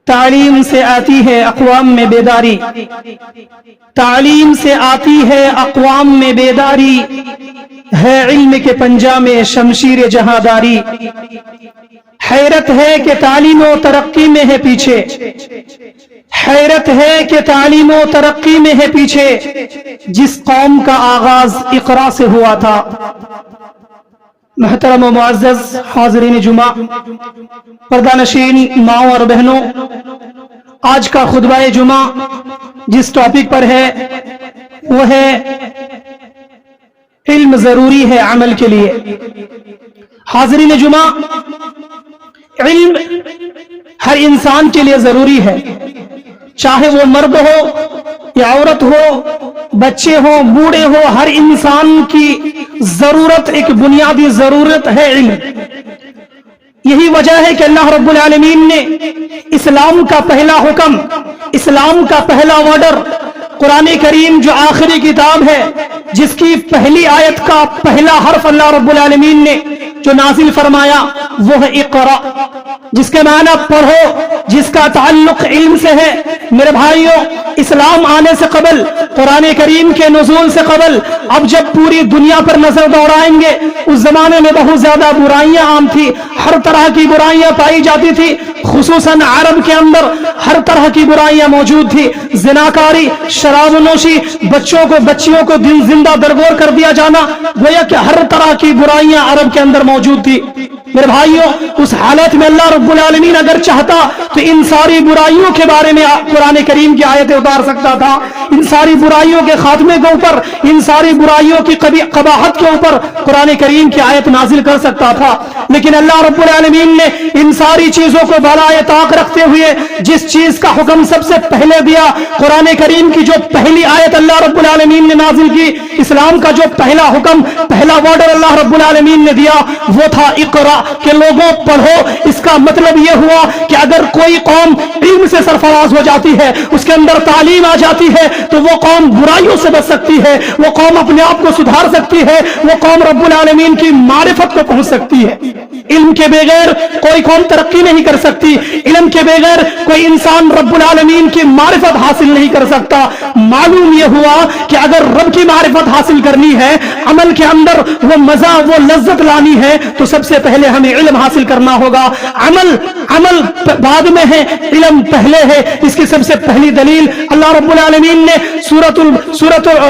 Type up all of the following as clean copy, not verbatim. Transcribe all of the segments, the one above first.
تعلیم سے آتی ہے اقوام میں بیداری، تعلیم سے آتی ہے اقوام میں بیداری، ہے علم کے پنجہ میں شمشیر جہانداری۔ حیرت ہے کہ تعلیم و ترقی میں ہے پیچھے، حیرت ہے کہ تعلیم و ترقی میں ہے پیچھے، جس قوم کا آغاز اقرا سے ہوا تھا۔ محترم و معزز حاضرین جمعہ، پردہ نشین ماؤں اور بہنوں، آج کا خطبہ جمعہ جس ٹاپک پر ہے وہ ہے علم ضروری ہے عمل کے لیے۔ حاضرین جمعہ، علم ہر انسان کے لیے ضروری ہے، چاہے وہ مرد ہو یا عورت ہو، بچے ہو، بوڑھے ہو، ہر انسان کی ضرورت، ایک بنیادی ضرورت ہے علم۔ یہی وجہ ہے کہ اللہ رب العالمین نے اسلام کا پہلا حکم، اسلام کا پہلا آرڈر، قرآن کریم جو آخری کتاب ہے، جس کی پہلی آیت کا پہلا حرف اللہ رب العالمین نے جو نازل فرمایا وہ ہے اقرا، جس کے معنی پڑھو، جس کا تعلق علم سے ہے۔ میرے بھائیوں، اسلام آنے سے قبل، قرآن کریم کے نزول سے قبل، اب جب پوری دنیا پر نظر دوڑائیں گے، اس زمانے میں بہت زیادہ برائیاں عام تھی، ہر طرح کی برائیاں پائی جاتی تھی، خصوصاً عرب کے اندر ہر طرح کی برائیاں موجود تھی۔ زناکاری، شراب نوشی، بچیوں کو دن زندہ درگور کر دیا جانا، گویا کہ ہر طرح کی برائیاں عرب کے اندر موجود تھی۔ میرے بھائیوں، اس حالت میں اللہ رب العالمین اگر چاہتا تو ان ساری برائیوں کے بارے میں قرآن کریم کی آیتیں اتار سکتا تھا، ان ساری برائیوں کے خاتمے کے اوپر، ان ساری برائیوں کی قباحت کے اوپر قرآن کریم کی آیت نازل کر سکتا تھا، لیکن اللہ رب العالمین نے ان ساری چیزوں کو بالائے طاق رکھتے ہوئے جس چیز کا حکم سب سے پہلے دیا، قرآن کریم کی جو پہلی آیت اللہ رب العالمین نے نازل کی، اسلام کا جو پہلا حکم، پہلا آرڈر اللہ رب العالمین نے دیا وہ تھا اقرا، کہ لوگوں پڑھو۔ اس کا مطلب یہ ہوا کہ اگر کوئی قوم علم سے سرفراز ہو جاتی ہے، اس کے اندر تعلیم آ جاتی ہے، تو وہ قوم برائیوں سے بچ سکتی ہے، وہ قوم اپنے آپ کو سدھار سکتی ہے، وہ قوم رب العالمین کی معرفت کو پہنچ سکتی ہے۔ علم کے بغیر کوئی قوم ترقی نہیں کر سکتی، علم کے بغیر کوئی انسان رب العالمین کی معرفت حاصل نہیں کر سکتا۔ معلوم یہ ہوا کہ اگر رب کی معرفت حاصل کرنی ہے، عمل کے اندر وہ مزہ، وہ لذت لانی ہے، تو سب سے پہلے ہمیں علم حاصل کرنا ہوگا۔ عمل بعد میں ہے، علم پہلے ہے۔ اس کی سب سے پہلی دلیل اللہ رب العالمین نے سورۃ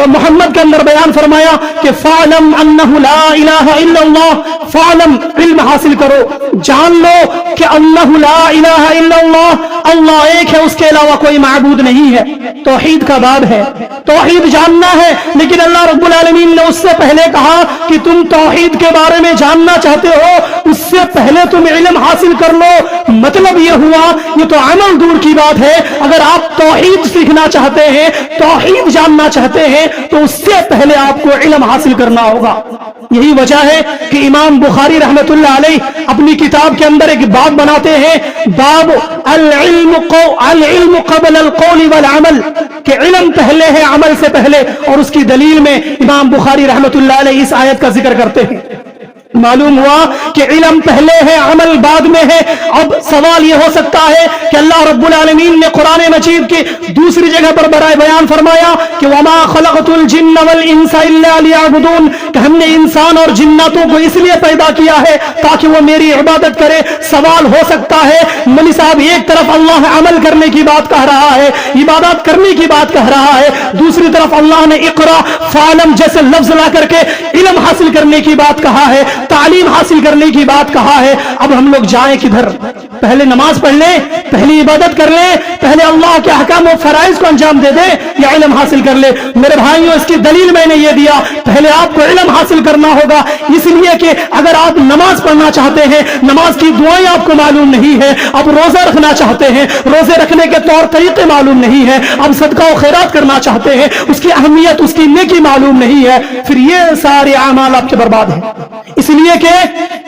محمد کے اندر بیان فرمایا کہ فَاعْلَمْ أَنَّهُ لَا إِلَٰهَ إِلَّا اللَّهُ، فَاعْلَمْ، علم حاصل کرو، جان لو کہ اللہ لا الہ الا اللہ، اللہ ایک ہے، اس کے علاوہ کوئی معبود نہیں ہے۔ توحید کا باب ہے، توحید جاننا ہے، لیکن اللہ رب العالمین نے اس سے پہلے کہا کہ تم توحید کے بارے میں جاننا چاہتے ہو، اس سے پہلے تم علم حاصل کر لو۔ مطلب یہ ہوا، یہ تو عمل دور کی بات ہے، اگر آپ توحید سیکھنا چاہتے ہیں، توحید جاننا چاہتے ہیں، تو اس سے پہلے آپ کو علم حاصل کرنا ہوگا۔ یہی وجہ ہے کہ امام بخاری رحمت اللہ علیہ اپنی کتاب کے اندر ایک باب بناتے ہیں، باب العلم قبل القول والعمل، کہ علم پہلے ہے عمل سے پہلے، اور اس کی دلیل میں امام بخاری رحمت اللہ علیہ اس آیت کا ذکر کرتے ہیں۔ معلوم ہوا کہ علم پہلے ہے، عمل بعد میں ہے۔ اب سوال یہ ہو سکتا ہے کہ اللہ رب العالمین نے قرآن مجید کی دوسری جگہ پر برائے بیان فرمایا کہ وَمَا خَلَقْتُ الْجِنَّ وَالْإِنسَ إِلَّا لِيَعْبُدُونَ، کہ ہم نے انسان اور جناتوں کو اس لیے پیدا کیا ہے تاکہ وہ میری عبادت کرے۔ سوال ہو سکتا ہے مولوی صاحب، ایک طرف اللہ عمل کرنے کی بات کہہ رہا ہے، عبادت کرنے کی بات کہہ رہا ہے، دوسری طرف اللہ نے اقرا فعلم جیسے لفظ لا کر کے علم حاصل کرنے کی بات کہا ہے، تعلیم حاصل کرنے کی بات کہا ہے۔ اب ہم لوگ جائیں کدھر؟ پہلے نماز پڑھ لیں، پہلی عبادت کر لیں، پہلے اللہ کے احکام و فرائض کو انجام دے دیں، یا علم حاصل کر لیں؟ میرے بھائیوں، اس کی دلیل میں نے یہ دیا، پہلے آپ کو علم حاصل کرنا ہوگا، اس لیے کہ اگر آپ نماز پڑھنا چاہتے ہیں، نماز کی دعائیں آپ کو معلوم نہیں ہے، آپ روزہ رکھنا چاہتے ہیں، روزے رکھنے کے طور طریقے معلوم نہیں ہے، آپ صدقہ و خیرات کرنا چاہتے ہیں، اس کی اہمیت، اس کی نیکی معلوم نہیں ہے، پھر یہ سارے اعمال آپ کے برباد ہیں۔ اس لیے کہ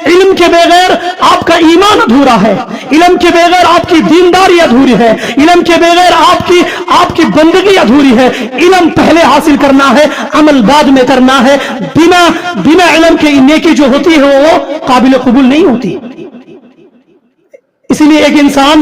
علم کے بغیر آپ کا ایمان ادھورا ہے، علم کے بغیر آپ کی دینداری ادھوری ہے، علم کے بغیر آپ کی بندگی ادھوری ہے۔ علم پہلے حاصل کرنا ہے، عمل بعد میں کرنا ہے۔ بنا علم کے نیکی جو ہوتی ہے وہ قابل قبول نہیں ہوتی۔ اسی لیے ایک انسان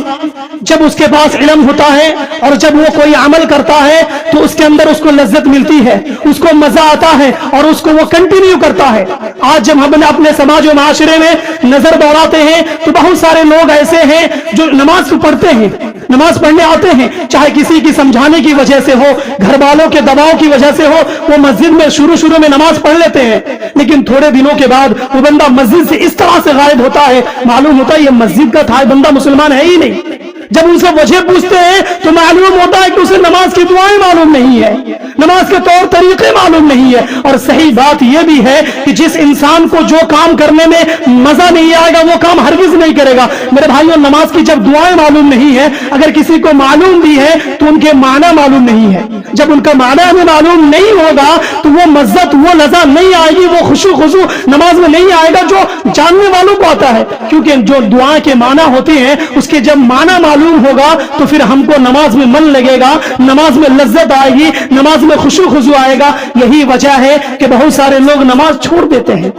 جب اس کے پاس علم ہوتا ہے اور جب وہ کوئی عمل کرتا ہے تو اس کے اندر اس کو لذت ملتی ہے، اس کو مزہ آتا ہے اور اس کو وہ کنٹینیو کرتا ہے۔ آج جب ہم اپنے سماج و معاشرے میں نظر دوڑاتے ہیں تو بہت سارے لوگ ایسے ہیں جو نماز پڑھتے ہیں، نماز پڑھنے آتے ہیں، چاہے کسی کی سمجھانے کی وجہ سے ہو، گھر والوں کے دباؤ کی وجہ سے ہو، وہ مسجد میں شروع میں نماز پڑھ لیتے ہیں، لیکن تھوڑے دنوں کے بعد وہ بندہ مسجد سے اس طرح سے غائب ہوتا ہے، معلوم ہوتا ہے یہ مسجد کا تھا، بندہ مسلمان ہے ہی نہیں۔ جب ان سے وجہ پوچھتے ہیں تو معلوم ہوتا ہے کہ اسے نماز کی دعائیں معلوم نہیں ہے، نماز کے طور طریقے معلوم نہیں ہے۔ اور صحیح بات یہ بھی ہے کہ جس انسان کو جو کام کرنے میں مزہ نہیں آئے گا وہ کام ہرگز نہیں کرے گا۔ میرے بھائیوں، نماز کی جب دعائیں معلوم نہیں ہے، اگر کسی کو معلوم بھی ہے تو ان کے معنی معلوم نہیں ہے۔ جب ان کا معنی ہمیں معلوم نہیں ہوگا تو وہ مزت، وہ لذت نہیں آئے گی، وہ خشوع نماز میں نہیں آئے گا جو جاننے والوں کو آتا ہے، کیونکہ جو دعا کے معنی ہوتے ہیں اس کے جب معنی معلوم ہوگا تو پھر ہم کو نماز میں من لگے گا، نماز میں لذت آئے گی، نماز میں خشوع آئے گا۔ یہی وجہ ہے کہ بہت سارے لوگ نماز چھوڑ دیتے ہیں،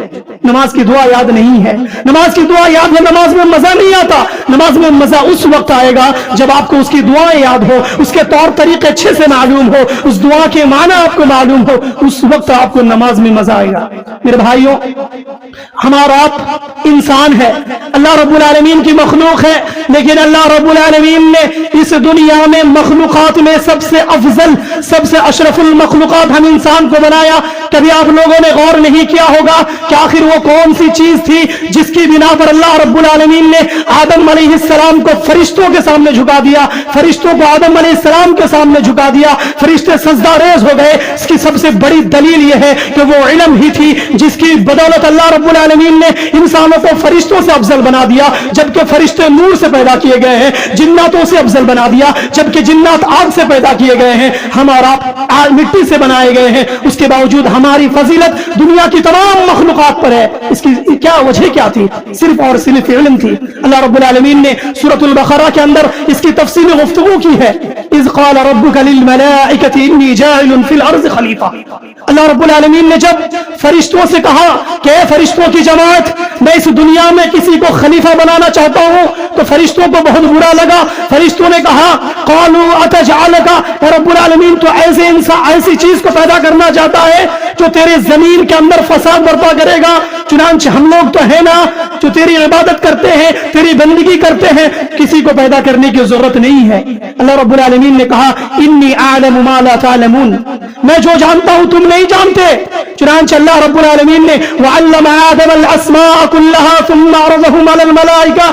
نماز کی دعا یاد نہیں ہے، نماز کی دعا یاد ہے، نماز میں مزہ نہیں آتا۔ نماز میں مزہ اس وقت آئے گا جب آپ کو اس کی دعائیں یاد ہو، اس کے طور طریقے اچھے سے معلوم ہو، اس دعا کے معنی آپ کو معلوم ہو، اس وقت آپ کو نماز میں مزہ آئے گا۔ میرے بھائیوں، ہمارا آپ انسان ہے، اللہ رب العالمین کی مخلوق ہے، لیکن اللہ رب العالمین نے اس دنیا میں مخلوقات میں سب سے افضل، سب سے اشرف المخلوقات ہم انسان کو بنایا۔ کبھی آپ لوگوں نے غور نہیں کیا ہوگا کہ آخر وہ کون سی چیز تھی جس کی بنا پر اللہ رب العالمین نے آدم علیہ السلام کو فرشتوں کے سامنے جھکا دیا، فرشتوں کو آدم علیہ السلام کے سامنے جھکا دیا، فرشتے سجدہ ریز ہو گئے۔ اس کی سب سے بڑی دلیل یہ ہے کہ وہ علم ہی تھی جس کی بدولت اللہ رب العالمین نے انسانوں کو فرشتوں سے افضل بنا دیا، جبکہ فرشتے نور سے پیدا کیے گئے ہیں، جناتوں سے افضل بنا دیا جبکہ جنات آگ سے پیدا کیے گئے ہیں، ہم اور آپ مٹی سے بنائے گئے ہیں، اس کے باوجود ہماری فضیلت دنیا کی تمام مخلوقات پر ہے۔ اس کی کیا وجہ کیا تھی؟ صرف اور صرف علم تھی۔ اللہ رب العالمین نے سورۃ البقرہ کے اندر اس کی تفصیل گفتگو کی ہے، اذ قال ربک للملائکۃ انی جاعل فی الارض خلیفہ۔ اللہ رب العالمین نے جب فرشتوں سے کہا کہ اے فرشتوں کی جماعت، میں اس دنیا میں کسی کو خلیفہ بنانا چاہتا ہوں، تو فرشتوں کو بہت برا لگا۔ فرشتوں نے کہا قالوا اتجعلک، اے رب العالمین تو ایسے انسان، ایسی چیز کو پیدا کرنا چاہتا ہے جو تیرے زمین کے اندر فساد برپا کرے گا؟ چنانچہ ہم لوگ تو ہے نا جو تیری عبادت کرتے ہیں، تیری بندگی کرتے ہیں، کسی کو پیدا کرنے کی ضرورت نہیں ہے۔ اللہ رب العالمین نے کہا انی اعلم ما لا تعلمون، میں جو جانتا ہوں تم نہیں جانتے۔ چنانچہ اللہ رب العالمین نے وعلم آدم الاسماء كلها ثم عرضهم على الملائکہ،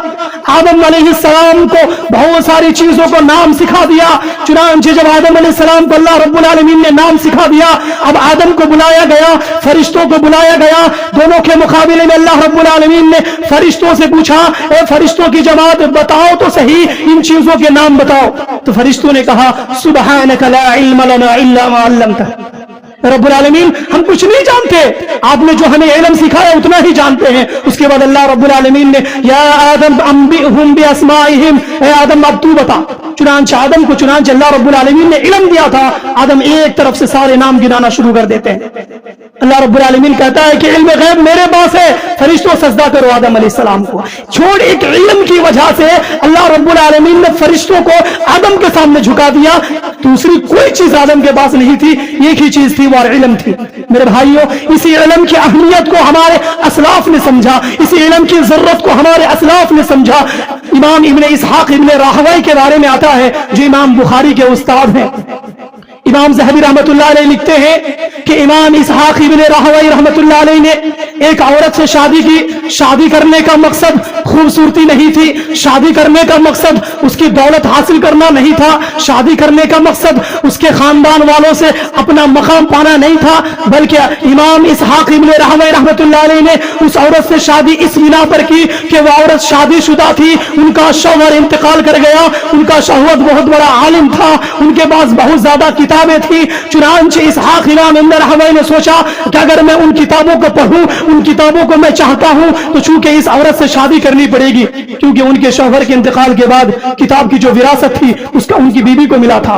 آدم علیہ السلام کو بہت ساری چیزوں کو نام سکھا دیا۔ چنانچہ جب آدم علیہ السلام کو اللہ رب العالمین نے نام سکھا دیا، اب آدم کو بلایا گیا، فرشتوں کو بلایا گیا، دونوں کے مقابلے میں اللہ رب العالمین نے فرشتوں سے پوچھا اے فرشتوں کی جماعت بتاؤ تو صحیح ان چیزوں کے نام بتاؤ۔ تو فرشتوں نے کہا سبحانک لا علم لنا الا ما علمتنا، رب العالمین ہم کچھ نہیں جانتے، آپ نے جو ہمیں علم سکھایا اتنا ہی جانتے ہیں۔ اس کے بعد اللہ رب العالمین نے یا آدم انبئہم باسمائہم، اے آدم اب تو بتا۔ چنانچہ آدم کو اللہ رب العالمین نے علم دیا تھا، آدم ایک طرف سے سارے نام گنانا شروع کر دیتے ہیں۔ اللہ رب العالمین کہتا ہے کہ علم غیب میرے پاس ہے، فرشتوں سجدہ کرو آدم علیہ السلام کو۔ چھوڑ ایک علم کی وجہ سے اللہ رب العالمین نے فرشتوں کو آدم کے سامنے جھکا دیا، دوسری کوئی چیز آدم کے پاس نہیں تھی، ایک ہی چیز تھی، وہ علم تھی۔ میرے بھائیوں، اسی علم کی اہمیت کو ہمارے اسلاف نے سمجھا، اسی علم کی ضرورت کو ہمارے اسلاف نے سمجھا۔ امام ابن اسحاق ابن راہوی کے بارے میں آتا ہے جو امام بخاری کے استاد ہیں، امام ذہبی رحمت اللہ علیہ لکھتے ہیں کہ امام اسحاق ابن راہوی رحمت اللہ علیہ نے ایک عورت سے شادی کی، شادی کرنے کا مقصد خوبصورتی نہیں تھی، شادی کرنے کا مقصد اس کی دولت حاصل کرنا نہیں تھا، شادی کرنے کا مقصد اس کے خاندان والوں سے اپنا مقام پانا نہیں تھا، بلکہ امام اسحاق ابن راہوی رحمت اللہ علیہ نے اس عورت سے شادی اس بنا پر کی کہ وہ عورت شادی شدہ تھی، ان کا شوہر انتقال کر گیا، ان کا شوہر بہت بڑا عالم تھا، ان کے پاس بہت زیادہ کتابیں تھی۔ چنانچہ اسحاق امام ابن راہوی نے سوچا کہ اگر میں ان کتابوں کو پڑھوں، ان کتابوں کو میں چاہتا ہوں تو چونکہ اس عورت سے شادی کرنی پڑے گی، کیونکہ ان کے شوہر کے انتقال کے بعد کتاب کی جو وراثت تھی اس کا ان کی بیوی کو ملا تھا۔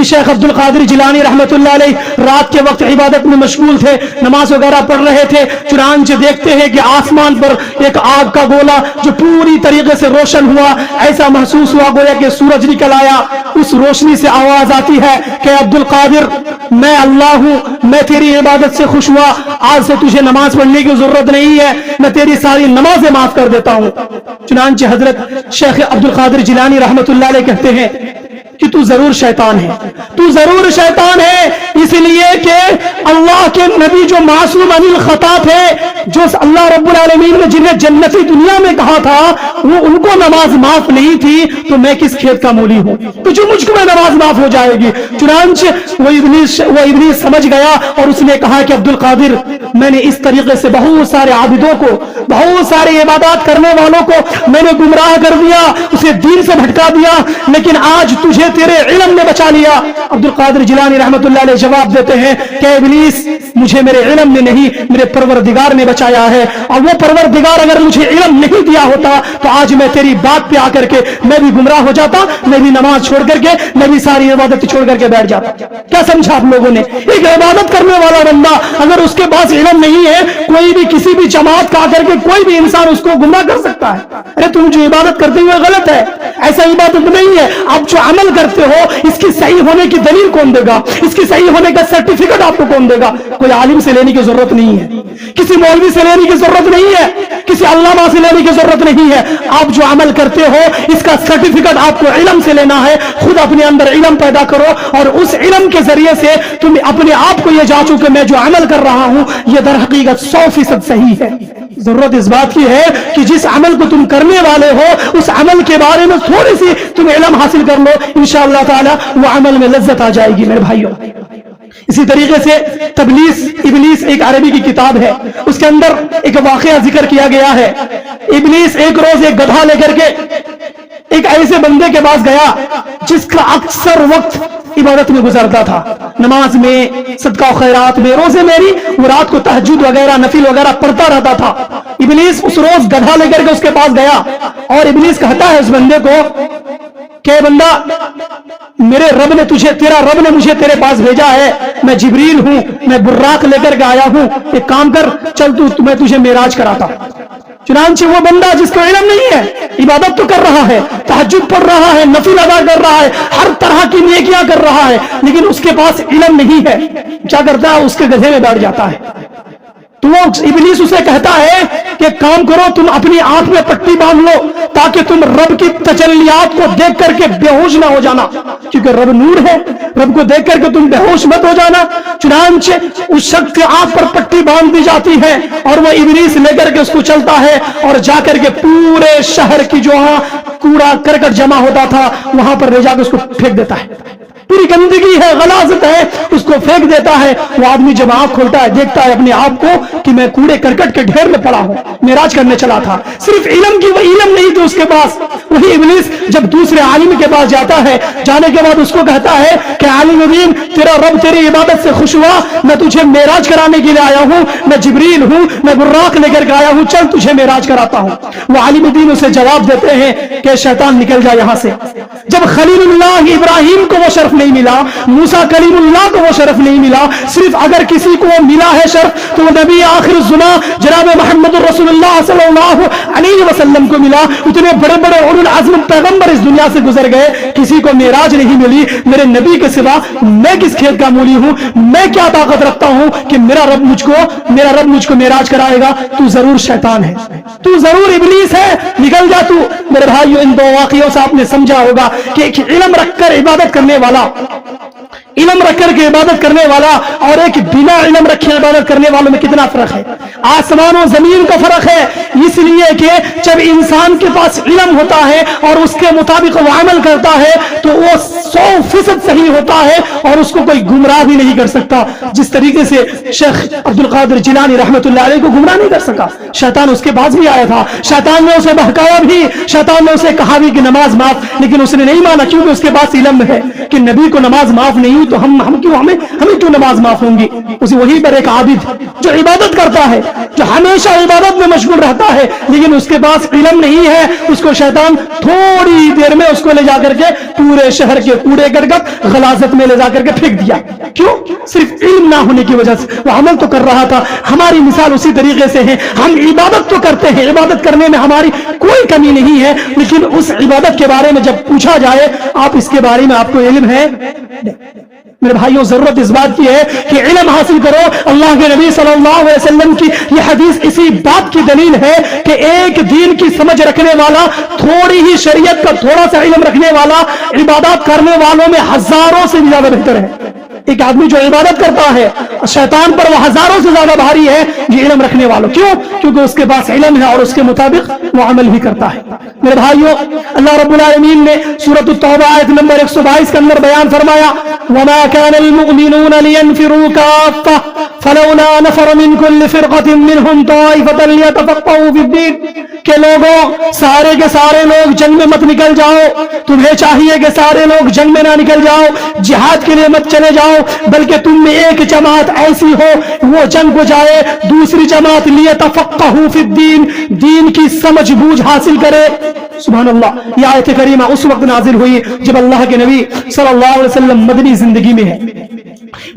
کہ شیخ عبد القادر جیلانی رحمت اللہ علیہ رات کے وقت عبادت میں مشغول تھے، نماز وغیرہ پڑھ رہے تھے، چنانچہ دیکھتے ہیں کہ آسمان پر ایک آگ کا گولا جو پوری طریقے سے روشن ہوا، ایسا محسوس ہوا گویا کہ سورج نکل آیا۔ اس روشنی سے آواز آتی ہے کہ عبد القادر میں اللہ ہوں، میں تیری عبادت سے خوش ہوا، آج سے تجھے نماز پڑھنے کی ضرورت نہیں ہے، میں تیری ساری نمازیں معاف کر دیتا ہوں۔ چنانچہ حضرت شیخ عبد القادر جیلانی رحمت اللہ علیہ کہتے ہیں کہ تو ضرور شیطان ہے، تو ضرور شیطان ہے، اس لیے کہ اللہ کے نبی جو معصوم عن الخطا تھے، جو اللہ رب العالمین نے جنہیں جنتی دنیا میں کہا تھا، وہ ان کو نماز معاف نہیں تھی، تو میں کس کھیت کا مولی ہوں تو جو مجھ کو میں نماز معاف ہو جائے گی۔ چنانچہ وہ ابلیس سمجھ گیا اور اس نے کہا کہ عبد القادر میں نے اس طریقے سے بہت سارے عابدوں کو، بہت سارے عبادات کرنے والوں کو میں نے گمراہ کر دیا، اسے دین سے بھٹکا دیا، لیکن آج تجھے تیرے علم نے بچا لیا۔ عبد القادر جیلانی رحمت اللہ علیہ جواب دیتے ہیں کہ ابلیس مجھے میرے علم نے نہیں، میرے پروردگار نے بچایا ہے، اور وہ پروردگار اگر مجھے علم نہیں دیا ہوتا تو آج میں تیری بات پہ آ کر کے میں بھی گمراہ ہو جاتا، میں بھی نماز چھوڑ کر کے، میں بھی ساری عبادت چھوڑ کر کے بیٹھ جاتا۔ کیا سمجھا آپ لوگوں نے؟ ایک عبادت کرنے والا بندہ اگر اس کے پاس علم نہیں ہے، کوئی بھی کسی بھی جماعت کا آ کر کے کوئی بھی انسان اس کو گمراہ کر سکتا ہے۔ ارے تم جو عبادت کرتے ہوئے غلط ہے، ایسا عبادت نہیں ہے۔ آپ جو عمل کرتے ہو اس کی صحیح ہونے کی دلیل کون دے گا؟ اس کی صحیح ہونے کا سرٹیفکیٹ آپ کو کون دے گا؟ کوئی عالم سے لینے کی ضرورت نہیں ہے، کسی مولوی سے لینے کی ضرورت نہیں ہے، کسی علامہ سے لینے کی ضرورت نہیں ہے۔ آپ جو عمل کرتے ہو اس کا سرٹیفکیٹ آپ کو علم سے لینا ہے۔ خود اپنے اندر علم پیدا کرو اور اس علم کے ذریعے سے تم اپنے آپ کو یہ جانچو کہ میں جو عمل کر رہا ہوں یہ در حقیقت 100% صحیح ہے۔ ضرورت اس بات کی ہے کہ جس عمل کو تم کرنے والے ہو اس عمل کے بارے میں تھوڑی سی تم علم حاصل کر لو، انشاءاللہ تعالی وہ عمل میں لذت آ جائے گی میرے بھائیوں۔ اسی طریقے سے ابلیس ایک عربی کی کتاب ہے، اس کے اندر ایک واقعہ ذکر کیا گیا ہے۔ ابلیس ایک روز ایک گدھا لے کر کے ایک ایسے بندے کے پاس گیا جس کا اکثر وقت عبادت میں گزرتا تھا، نماز میں، صدقہ و خیرات میں، روزے میں، وہ رات کو تہجد وغیرہ نفل وغیرہ پڑھتا رہتا تھا۔ ابلیس اس روز گدھا لے کر کے اس کے پاس گیا اور ابلیس کہتا ہے اس بندے کو کہ بندہ میرے رب نے تیرا رب نے مجھے تیرے پاس بھیجا ہے، میں جبریل ہوں، میں براق لے کر کے آیا ہوں، ایک کام کر چل میں تجھے معراج کراتا۔ چنانچہ وہ بندہ جس کو علم نہیں ہے، عبادت تو کر رہا ہے، تہجد پڑھ رہا ہے، نفل ادا کر رہا ہے، ہر طرح کی نیکیاں کر رہا ہے، لیکن اس کے پاس علم نہیں ہے، کیا کرتا ہے؟ اس کے گدھے میں بیٹھ جاتا ہے۔ تو وہ ابلیس اسے کہتا ہے کہ کام کرو، تم اپنی آنکھ میں پٹی باندھ لو تاکہ تم رب کی تجلیات کو دیکھ کر کے بے ہوش نہ ہو جانا، کیونکہ رب نور ہے، رب کو دیکھ کر کے تم بے ہوش مت ہو جانا۔ چنانچہ اس شخص کے آنکھ پر پٹی باندھ دی جاتی ہے اور وہ ابلیس لے کر کے اس کو چلتا ہے اور جا کر کے پورے شہر کی جو کوڑا کرکٹ جمع ہوتا تھا وہاں پر لے جا کے اس کو پھینک دیتا ہے۔ پوری گندگی ہے، غلاظت ہے، اس کو پھینک دیتا ہے۔ وہ آدمی جب آنکھ کھولتا ہے دیکھتا ہے اپنے آپ کو کہ میں کوڑے کرکٹ کے ڈھیر میں پڑا ہوں، معراج کرنے چلا تھا، صرف علم کی وہ علم نہیں تھی اس کے پاس۔ وہی ابلیس جب دوسرے عالم کے پاس جاتا ہے، جانے کے بعد اس کو کہتا ہے کہ عالم دین تیرا رب تیری عبادت سے خوش ہوا، میں تجھے معراج کرانے کے لیے آیا ہوں، میں جبریل ہوں، میں براق لے کر کے آیا ہوں، چل تجھے معراج کراتا ہوں۔ وہ عالم دین اسے جواب دیتے ہیں کہ شیطان نکل جا یہاں سے۔ جب خلیل اللہ ابراہیم کو وہ شرف نہیں ملا، موسیٰ کلیم اللہ کو وہ شرف نہیں ملا، صرف اگر کسی کو ملا ہے شرف تو وہ نبی آخر الزماں جناب محمد رسول اللہ صلی اللہ علیہ وسلم کو ملا۔ اتنے بڑے بڑے اولو العزم پیغمبر اس دنیا سے گزر گئے، کسی کو معراج نہیں ملی۔ میرے نبی کے سوا میں کس کھیت کا مولی ہوں؟ میں کیا طاقت رکھتا ہوں کہ میرا رب مجھ کو معراج کرائے گا؟ تو ضرور شیطان ہے، تو ضرور ابلیس ہے، نکل جا تو۔ میرے بھائیو، ان دو واقعوں سے آپ نے سمجھا ہوگا کہ ایک علم رکھ کر عبادت کرنے والا، علم رکھ کر کے عبادت کرنے والا اور ایک بنا علم رکھے عبادت کرنے والوں میں کتنا فرق ہے، آسمان و زمین کا فرق ہے۔ اس لیے کہ جب انسان کے پاس علم ہوتا ہے اور اس کے مطابق وہ عمل کرتا ہے تو وہ 100% صحیح ہوتا ہے اور اس کو کوئی گمراہ بھی نہیں کر سکتا۔ جس طریقے سے شیخ عبد القادر جیلانی رحمت اللہ علیہ کو گمراہ نہیں کر سکا، شیطان اس کے پاس بھی آیا تھا، شیطان نے اسے بہکایا بھی، شیطان نے اسے کہا بھی کہ نماز معاف، لیکن اس نے نہیں مانا کیونکہ اس کے پاس علم ہے کہ نبی کو نماز معاف نہیں ہوتی تو ہم کیوں ہمیں کیوں نماز معاف ہوں گی؟ اسی وہی پر ایک عابد جو عبادت کرتا ہے، جو ہمیشہ عبادت میں مشغول رہتا ہے، لیکن اس کے پاس علم نہیں ہے، اس کو شیطان تھوڑی دیر میں اس کو لے جا کر کے پورے شہر کے کوڑے کرکٹ غلاظت میں لے جا کر کے پھینک دیا. کیوں؟ صرف علم نہ ہونے کی وجہ سے. وہ عمل تو کر رہا تھا. ہماری مثال اسی طریقے سے ہے. ہم عبادت تو کرتے ہیں، عبادت کرنے میں ہماری کوئی کمی نہیں ہے، لیکن اس عبادت کے بارے میں جب پوچھا جائے آپ اس کے بارے میں آپ کو علم ہے؟ میرے بھائیوں، ضرورت اس بات کی ہے کہ علم حاصل کرو. اللہ کے نبی صلی اللہ علیہ وسلم کی یہ حدیث اسی بات کی دلیل ہے کہ ایک دین کی سمجھ رکھنے والا، تھوڑی ہی شریعت کا تھوڑا سا علم رکھنے والا، عبادات کرنے والوں میں ہزاروں سے زیادہ بہتر ہے. ایک آدمی جو عبادت کرتا ہے شیطان پر وہ ہزاروں سے زیادہ بھاری ہے یہ علم رکھنے والوں. کیوں؟ کیونکہ اس کے پاس علم ہے اور اس کے مطابق وہ عمل بھی کرتا ہے. میرے بھائیوں، اللہ رب العالمین نے سورۃ التوبہ آیت نمبر 122 کے اندر بیان فرمایا وَمَا كَانَ الْمُؤْمِنُونَ لِيَنْفِرُوا كَافَّةً فَلَوْلَا نَفَرَ مِنْ كُلِّ فِرْقَةٍ مِّنْهُمْ طَائِفَةٌ لِيَتَفَقَّهُوا فِي الدِّينِ کہ لوگوں، سارے کے سارے لوگ جنگ میں مت نکل جاؤ. تمہیں چاہیے کہ سارے لوگ جنگ میں نہ نکل جاؤ، جہاد کے لیے مت چلے جاؤ، بلکہ تم میں ایک جماعت ایسی ہو وہ جنگ کو جائے، دوسری جماعت لیتفقہوا فی الدین، دین کی سمجھ بوجھ حاصل کرے. سبحان اللہ. یہ آیت کریمہ اس وقت نازل ہوئی جب اللہ کے نبی صلی اللہ علیہ وسلم مدنی زندگی میں ہے.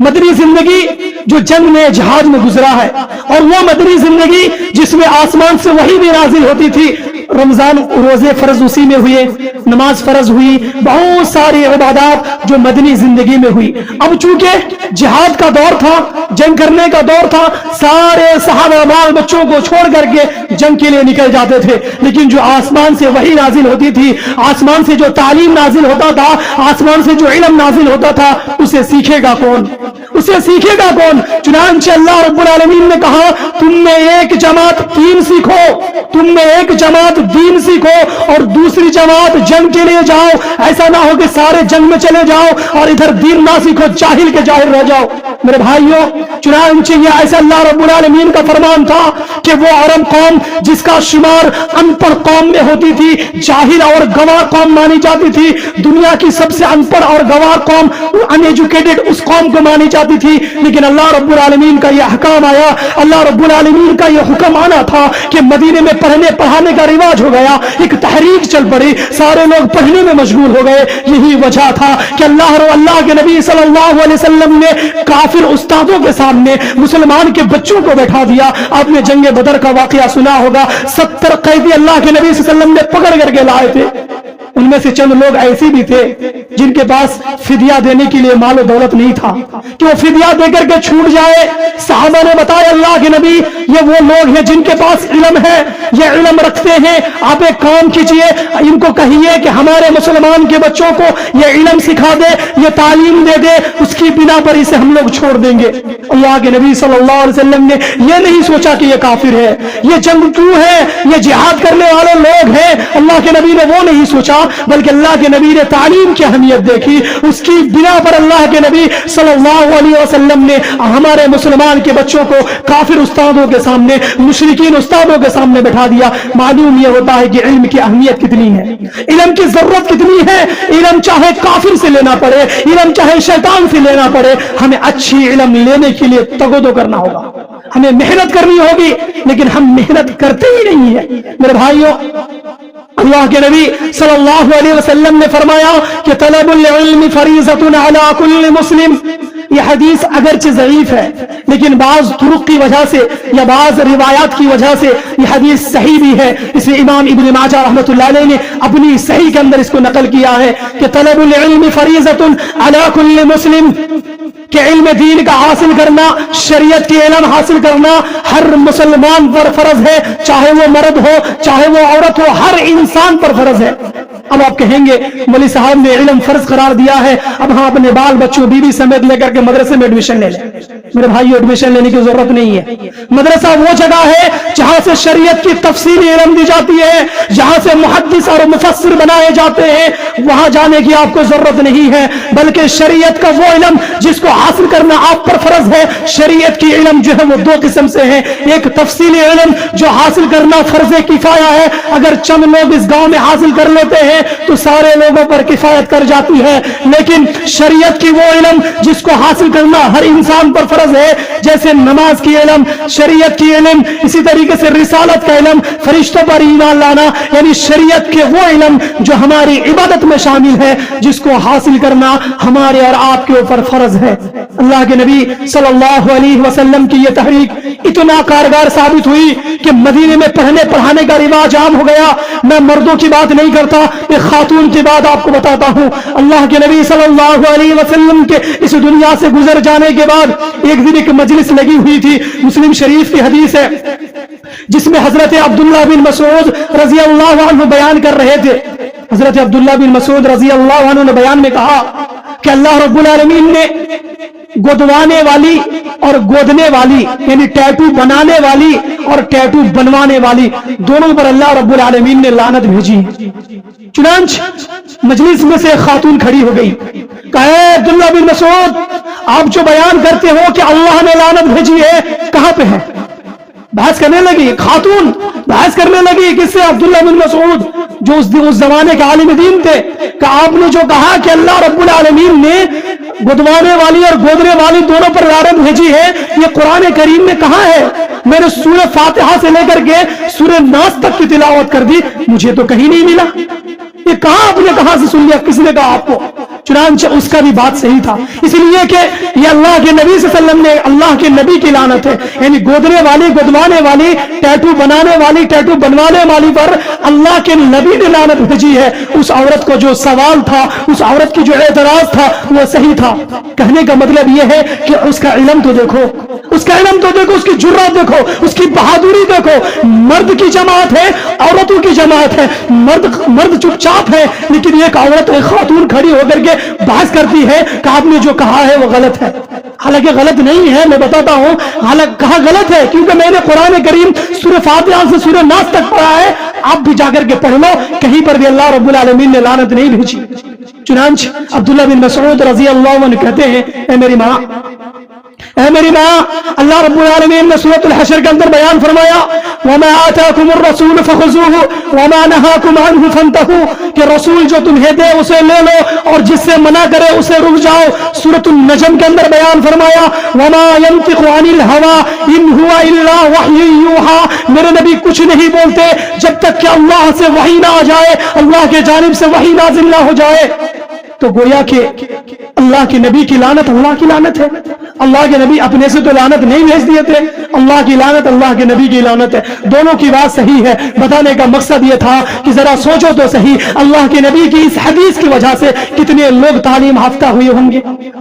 مدنی زندگی جو جنگ میں جہاد میں گزرا ہے، اور وہ مدنی زندگی جس میں آسمان سے وحی بھی نازل ہوتی تھی. رمضان روزے فرض اسی میں ہوئے، نماز فرض ہوئی، بہت ساری عبادات جو مدنی زندگی میں ہوئی. اب چونکہ جہاد کا دور تھا، جنگ کرنے کا دور تھا، سارے صحابہ بال بچوں کو چھوڑ کر کے جنگ کے لیے نکل جاتے تھے. لیکن جو آسمان سے وحی نازل ہوتی تھی، آسمان سے جو تعلیم نازل ہوتا تھا، آسمان سے جو علم نازل ہوتا تھا، اسے سیکھے گا کون؟ اسے سیکھے گا کون؟ چنانچہ اللہ رب العالمین نے کہا تم میں ایک جماعت دین سیکھو، تم میں ایک جماعت دین سیکھو اور دوسری جماعت جنگ کے لیے جاؤ. ایسا نہ ہو کہ سارے جنگ میں چلے جاؤ اور ادھر دین نہ سیکھو، جاہل کے جاہل رہ جاؤ. میرے بھائیوں، چنانچہ یہ ایسا اللہ رب العالمین کا فرمان تھا کہ وہ عرب قوم جس کا شمار ان پڑھ قوم میں ہوتی تھی، جاہل اور گواہ قوم مانی جاتی تھی، دنیا کی سب سے ان پڑھ اور گواہ قوم، ان ایجوکیٹڈ اس قوم کو مانی جاتی تھی. لیکن اللہ رب العالمین کا یہ حکم آیا، اللہ رب العالمین کا یہ حکم آنا تھا کہ مدینے میں پڑھنے پڑھانے کا رواج ہو گیا، ایک تحریک چل پڑی، سارے لوگ پڑھنے میں مشغول ہو گئے. یہی وجہ تھا کہ اللہ کے نبی صلی اللہ علیہ وسلم نے کافر استادوں کے سامنے مسلمان کے بچوں کو بیٹھا دیا. آپ نے جنگ بدر کا واقعہ سنا ہوگا. 70 قیدی اللہ کے نبی صلی اللہ علیہ وسلم نے پکڑ کر کے لائے تھے. ان میں سے چند لوگ ایسے بھی تھے جن کے پاس فدیہ دینے کے لیے مال و دولت نہیں تھا کہ وہ فدیہ دے کر کے چھوٹ جائے. صحابہ نے بتایا اللہ کے نبی یہ وہ لوگ ہیں جن کے پاس علم ہے، یہ علم رکھتے ہیں، آپ ایک کام کیجئے، ان کو کہیے کہ ہمارے مسلمان کے بچوں کو یہ علم سکھا دے، یہ تعلیم دے دے، اس کی بنا پر اسے ہم لوگ چھوڑ دیں گے. اللہ کے نبی صلی اللہ علیہ وسلم نے یہ نہیں سوچا کہ یہ کافر ہے، یہ جنگ کیوں ہے، یہ جہاد کرنے والے لوگ ہیں. اللہ کے نبی نے وہ نہیں سوچا، بلکہ اللہ کے نبی نے تعلیم کی اہمیت دیکھی. اس کی بنا پر اللہ کے نبی صلی اللہ علیہ وسلم نے ہمارے مسلمان کے بچوں کو کافر استادوں کے سامنے، مشرکین استادوں کے سامنے بٹھا دیا. معلوم یہ ہوتا ہے کہ علم کی اہمیت کتنی ہے، علم کی ضرورت کتنی ہے. علم چاہے کافر سے لینا پڑے، علم چاہے شیطان سے لینا پڑے، ہمیں اچھی علم لینے کے لیے تگودو کرنا ہوگا، ہمیں محنت کرنی ہوگی. لیکن ہم محنت کرتے ہی نہیں ہیں. میرے بھائیوں، اللہ کے نبی صلی اللہ علیہ وسلم نے فرمایا کہ طلب العلم فریضۃ علی کل مسلم. یہ حدیث اگرچہ ضعیف ہے لیکن بعض طرق کی وجہ سے یا بعض روایات کی وجہ سے یہ حدیث صحیح بھی ہے. اس میں امام ابن ماجہ رحمۃ اللہ علیہ نے اپنی صحیح کے اندر اس کو نقل کیا ہے کہ طلب العلم فریضۃ علی کل مسلم، کہ علم دین کا حاصل کرنا، شریعت کے علم حاصل کرنا ہر مسلمان پر فرض ہے، چاہے وہ مرد ہو چاہے وہ عورت ہو، ہر انسان پر فرض ہے. اب آپ کہیں گے مولوی صاحب نے علم فرض قرار دیا ہے، اب ہم اپنے بال بچوں بیوی سمیت لے کر کے مدرسے میں ایڈمیشن لے لیں. میرے بھائی ایڈمیشن لینے کی ضرورت نہیں ہے. مدرسہ وہ جگہ ہے جہاں سے شریعت کی تفصیلی علم دی جاتی ہے, جہاں سے محدث اور مفسر بنائے جاتے ہیں. وہاں جانے کی آپ کو ضرورت نہیں ہے, بلکہ شریعت کا وہ علم جس کو حاصل کرنا آپ پر فرض ہے. شریعت کی علم جو ہے وہ دو قسم سے ہے, ایک تفصیلی علم جو حاصل کرنا فرض کفایہ ہے, اگر چند لوگ اس گاؤں میں حاصل کر لیتے ہیں تو سارے لوگوں پر کفایت کر جاتی ہے. لیکن شریعت کی وہ علم جس کو حاصل کرنا ہر انسان پر فرض ہے, جیسے نماز کی علم, شریعت کی علم, اسی طریقے سے رسالت کا علم, فرشتوں پر ایمان لانا, یعنی شریعت کے وہ علم جو ہماری عبادت میں شامل ہے, جس کو حاصل کرنا ہمارے اور آپ کے اوپر فرض ہے. اللہ کے نبی صلی اللہ علیہ وسلم کی یہ تحریک اتنا کارگر ثابت ہوئی کہ مدینے میں پڑھنے پڑھانے کا رواج عام ہو گیا. میں مردوں کی بات نہیں کرتا, ایک خاتون کی بات آپ کو بتاتا ہوں. اللہ کے نبی صلی اللہ علیہ وسلم کے اس دنیا سے گزر جانے کے بعد ایک دن ایک مجلس لگی ہوئی تھی. مسلم شریف کی حدیث ہے جس میں حضرت عبداللہ بن مسعود رضی اللہ عنہ بیان کر رہے تھے. حضرت عبداللہ بن مسعود رضی اللہ عنہ نے بیان میں کہا کہ اللہ رب العالمین نے گودوانے والی اور گودنے والی, یعنی ٹیٹو بنانے والی اور ٹیٹو بنوانے والی, دونوں پر اللہ رب العالمین نے لعنت بھیجی. چنانچہ مجلس میں سے ایک خاتون کھڑی ہو گئی, کہا اے عبداللہ بن مسعود, آپ جو بیان کرتے ہو کہ اللہ نے لعنت بھیجی ہے, کہاں پہ ہے؟ بحث کرنے لگی خاتون, بحث کرنے لگی کس سے؟ عبداللہ بن مسعود جو اس زمانے کے عالم دین تھے, کہ آپ نے جو کہا کہ اللہ رب العالمین نے گدوانے والی اور گودنے والی دونوں پر لعنت بھیجی ہے, یہ قرآن کریم میں کہاں ہے؟ میں نے سورہ فاتحہ سے لے کر کے سورہ ناس تک کی تلاوت کر دی, مجھے تو کہیں نہیں ملا. یہ کہاں آپ نے کہاں سے سن لیا, کس نے کہا آپ کو؟ چنانچہ اس کا بھی بات صحیح تھا, اس لیے کہ یہ اللہ کے نبی صلی اللہ علیہ وسلم نے, اللہ کے نبی کی لعنت ہے, یعنی گودنے والی, گدوانے والی, ٹیٹو بنانے والی, ٹیٹو بنوانے والی پر اللہ کے نبی نے لعنت بھیجی ہے. اس عورت کو جو سوال تھا, اس عورت کی جو اعتراض تھا وہ صحیح تھا. کہنے کا مطلب یہ ہے کہ اس کا علم تو دیکھو, اس کا علم تو دیکھو, اس کی جرات دیکھو, اس کی بہادری دیکھو. مرد کی جماعت ہے, عورتوں کی جماعت ہے, مرد چپ چاپ ہے, لیکن ایک عورت, ایک خاتون کھڑی ہو کر کے بحث کرتی ہے کہ آپ نے جو کہا ہے وہ غلط ہے. حالانکہ غلط نہیں ہے, میں بتاتا ہوں حالانکہ کہا غلط ہے, کیونکہ میں نے قرآن کریم سورہ فاتحہ سے سورہ ناس تک پڑھا ہے. آپ بھی جا کر کے پڑھ لو, کہیں پر بھی اللہ رب العالمین نے لعنت نہیں بھیجی. چنانچہ عبداللہ بن مسعود رضی اللہ عنہ کہتے ہیں, اے میری ماں, اے میری ماں, اللہ رب العالمین نے سورۃ الحشر کے اندر بیان فرمایا, وَمَا آتَاكُمُ الرَّسُولُ فَخُذُوهُ وَمَا نَهَاكُمْ عَنْهُ فَانْتَهُوا, کہ رسول جو تمہیں دے اسے لے لو اور جس سے منع کرے اسے رک جاؤ. سورۃ النجم کے اندر بیان فرمایا, وَمَا يَنطِقُ عَنِ الْهَوَىٰ إِنْ هُوَ إِلَّا وَحْيٌ يُوحَىٰ, میرے نبی کچھ نہیں بولتے جب تک کہ اللہ سے وحی نہ آ جائے, اللہ کے جانب سے وحی نازل نہ ہو جائے. تو گویا کہ اللہ کے نبی کی لعنت اللہ کی لعنت ہے. اللہ کے نبی اپنے سے تو لعنت نہیں بھیج دیے تھے, اللہ کی لعنت اللہ کے نبی کی لعنت ہے. دونوں کی بات صحیح ہے. بتانے کا مقصد یہ تھا کہ ذرا سوچو تو صحیح, اللہ کے نبی کی اس حدیث کی وجہ سے کتنے لوگ تعلیم یافتہ ہوئے ہوں گے.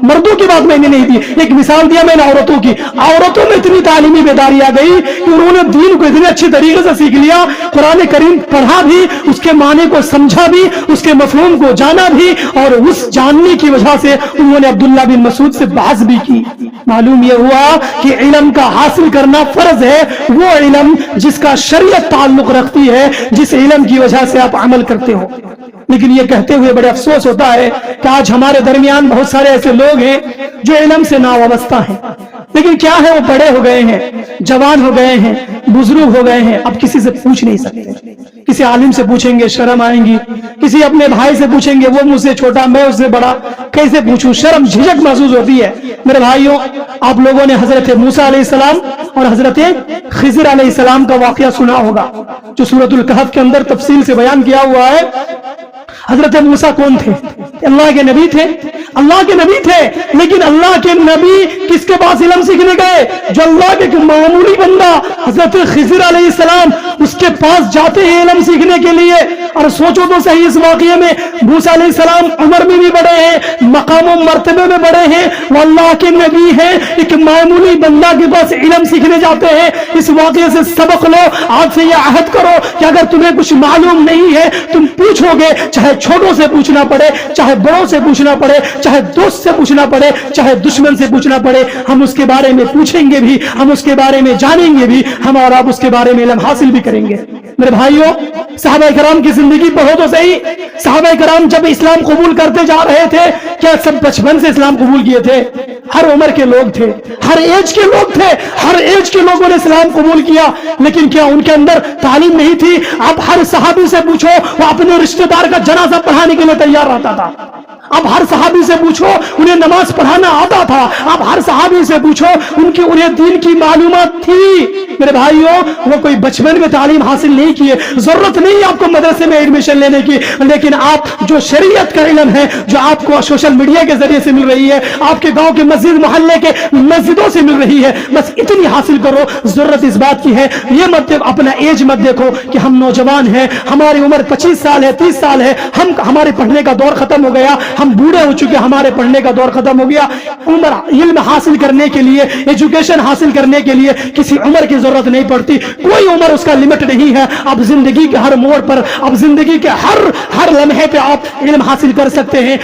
مردوں کی بات میں نے نہیں دی, ایک مثال دیا میں نے عورتوں کی. عورتوں میں اتنی تعلیمی بیداری آ گئی کہ انہوں نے دین کو اتنے اچھی طریقے سے سیکھ لیا, قرآن کریم پڑھا بھی, اس کے معنی کو سمجھا بھی, اس کے مفہوم کو جانا بھی, اور اس جاننے کی وجہ سے انہوں نے عبداللہ بن مسعود سے بحث بھی کی. معلوم یہ ہوا کہ علم کا حاصل کرنا فرض ہے, وہ علم جس کا شریعت تعلق رکھتی ہے, جس علم کی وجہ سے آپ عمل کرتے ہو. لیکن یہ کہتے ہوئے بڑے افسوس ہوتا ہے کہ آج ہمارے درمیان بہت سارے ایسے لوگ ہیں جو علم سے ناوابستہ ہیں, لیکن کیا ہے, وہ بڑے ہو گئے ہیں, جوان ہو گئے ہیں, بزرگ ہو گئے ہیں, اب کسی سے پوچھ نہیں سکتے. کسی عالم سے پوچھیں گے شرم آئیں گی, کسی اپنے بھائی سے پوچھیں گے وہ مجھ سے چھوٹا میں اس سے بڑا, کیسے پوچھوں, شرم جھجک محسوس ہوتی ہے. میرے بھائیوں, آپ لوگوں نے حضرت موسیٰ علیہ السلام اور حضرت خضر علیہ السلام کا واقعہ سنا ہوگا, جو سورۃ الکہف کے اندر تفصیل سے بیان کیا ہوا ہے. حضرت موسیٰ کون تھے؟ اللہ کے نبی تھے, اللہ کے نبی تھے, لیکن اللہ کے نبی کس کے پاس علم سیکھنے گئے؟ جو اللہ کے معمولی بندہ حضرت خضر علیہ السلام اس کے پاس جاتے ہیں علم سیکھنے کے لیے. اور سوچو تو صحیح اس واقعے میں موسیٰ علیہ السلام عمر میں بھی بڑے ہیں, مقام و مرتبے میں بڑے ہیں, وہ اللہ کے نبی ہیں, ایک معمولی بندہ کے پاس علم سیکھنے جاتے ہیں. اس واقعے سے سبق لو, آج سے یہ عہد کرو کہ اگر تمہیں کچھ معلوم نہیں ہے تم پوچھو گے, چاہے چھوٹوں سے پوچھنا پڑے, چاہے بڑوں سے پوچھنا پڑے, چاہے دوست سے پوچھنا پڑے, چاہے دشمن سے پوچھنا پڑے, ہم اس کے بارے میں پوچھیں گے بھی, ہم اس کے بارے میں جانیں گے بھی, ہم اور آپ اس کے بارے میں علم حاصل بھی کریں گے. میرے بھائیوں, صحابہ کرام کی زندگی پڑھو تو صحیح. صحابہ کرام جب اسلام قبول کرتے جا رہے تھے, کیا سب بچپن سے اسلام قبول کیے تھے؟ ہر عمر کے لوگ تھے, ہر ایج کے لوگ تھے, ہر ایج کے لوگوں نے اسلام قبول کیا. لیکن کیا ان کے اندر تعلیم نہیں تھی؟ آپ ہر صحابی سے پوچھو, وہ اپنے رشتہ دار کا جنازہ پڑھانے کے لیے تیار رہتا تھا. آپ ہر صحابی سے پوچھو, انہیں نماز پڑھانا آتا تھا. آپ ہر صحابی سے پوچھو, انہیں دین کی معلومات تھی. میرے بھائیوں, وہ کوئی بچپن میں تعلیم حاصل نہیں کیے, ضرورت نہیں آپ کو مدرسے میں ایڈمیشن لینے کی, لیکن آپ جو شریعت کا علم ہے, جو آپ کو سوشل میڈیا کے ذریعے سے مل رہی ہے, آپ کے گاؤں کے مسجد محلے کے مسجدوں سے مل رہی ہے, بس اتنی حاصل کرو. ضرورت اس بات کی ہے, یہ مت اپنا ایج مت دیکھو کہ ہم نوجوان ہیں, ہماری عمر 25 سال ہے, 30 سال ہے, ہمارے پڑھنے کا دور ختم ہو گیا, ہم بوڑھے ہو چکے, ہمارے پڑھنے کا دور ختم ہو گیا. عمر علم حاصل کرنے کے لیے, ایجوکیشن حاصل کرنے کے لیے کسی عمر کی ضرورت نہیں پڑتی. کوئی عمر اس کا لمٹ نہیں ہے. آپ زندگی کے ہر موڑ پر, آپ زندگی کے ہر لمحے پہ آپ علم حاصل کر سکتے ہیں.